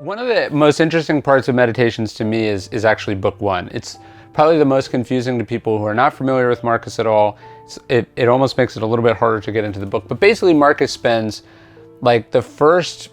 One of the most interesting parts of Meditations to me is actually book one. It's probably the most confusing to people who are not familiar with Marcus at all. It almost makes it a little bit harder to get into the book. But basically Marcus spends like the first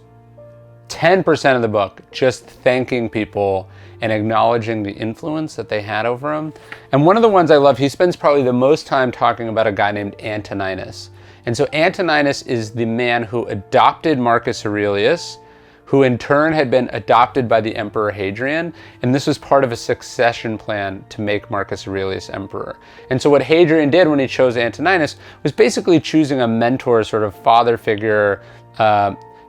10% of the book just thanking people and acknowledging the influence that they had over him. And one of the ones I love, he spends probably the most time talking about a guy named Antoninus. And so Antoninus is the man who adopted Marcus Aurelius, who in turn had been adopted by the Emperor Hadrian, and this was part of a succession plan to make Marcus Aurelius emperor. And so what Hadrian did when he chose Antoninus was basically choosing a mentor, sort of father figure,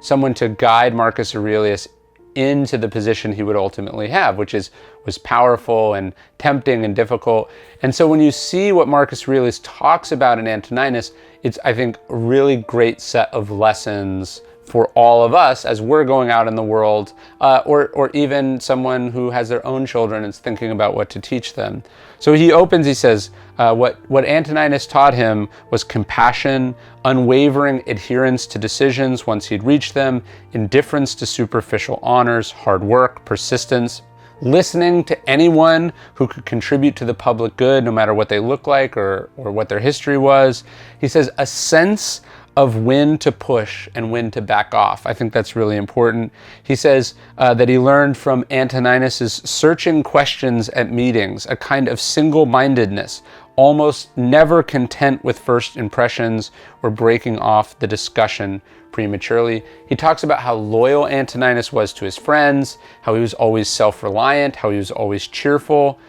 someone to guide Marcus Aurelius into the position he would ultimately have, which was powerful and tempting and difficult. And so when you see what Marcus Aurelius talks about in Antoninus, it's, I think, a really great set of lessons for all of us as we're going out in the world, or even someone who has their own children and is thinking about what to teach them. So he opens, he says, what Antoninus taught him was compassion, unwavering adherence to decisions once he'd reached them, indifference to superficial honors, hard work, persistence, listening to anyone who could contribute to the public good, no matter what they look like or what their history was. He says a sense of when to push and when to back off. I think that's really important. He says that he learned from Antoninus's searching questions at meetings, a kind of single-mindedness, almost never content with first impressions or breaking off the discussion prematurely. He talks about how loyal Antoninus was to his friends, how he was always self-reliant, how he was always cheerful.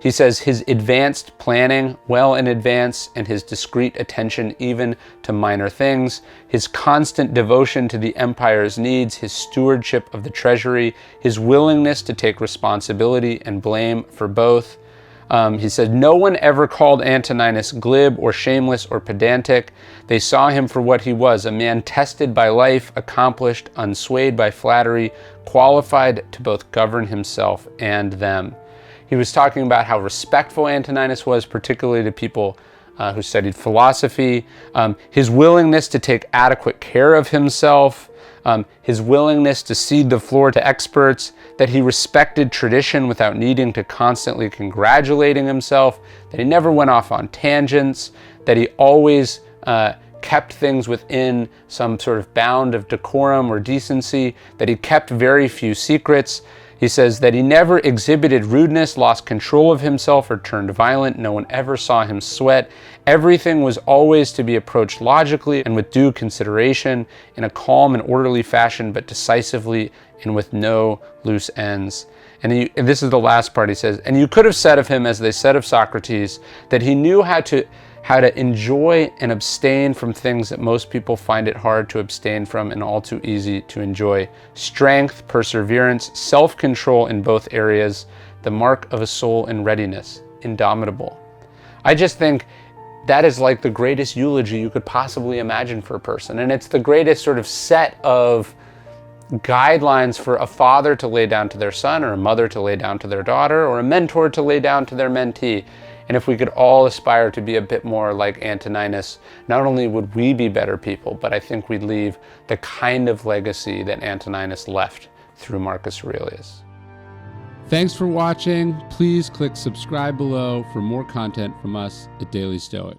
He says his advanced planning well in advance and his discreet attention even to minor things, his constant devotion to the empire's needs, his stewardship of the treasury, his willingness to take responsibility and blame for both. He said, no one ever called Antoninus glib or shameless or pedantic. They saw him for what he was, a man tested by life, accomplished, unswayed by flattery, qualified to both govern himself and them. He was talking about how respectful Antoninus was, particularly to people who studied philosophy, his willingness to take adequate care of himself, his willingness to cede the floor to experts, that he respected tradition without needing to constantly congratulating himself, that he never went off on tangents, that he always kept things within some sort of bound of decorum or decency, that he kept very few secrets. He says that he never exhibited rudeness, lost control of himself, or turned violent. No one ever saw him sweat. Everything was always to be approached logically and with due consideration, in a calm and orderly fashion, but decisively and with no loose ends. And this is the last part, he says, and you could have said of him, as they said of Socrates, that he knew how to enjoy and abstain from things that most people find it hard to abstain from and all too easy to enjoy. Strength, perseverance, self-control in both areas, the mark of a soul in readiness, indomitable. I just think that is like the greatest eulogy you could possibly imagine for a person. And it's the greatest sort of set of guidelines for a father to lay down to their son, or a mother to lay down to their daughter, or a mentor to lay down to their mentee. And if we could all aspire to be a bit more like Antoninus, not only would we be better people, but I think we'd leave the kind of legacy that Antoninus left through Marcus Aurelius. Thanks for watching. Please click subscribe below for more content from us at Daily Stoic.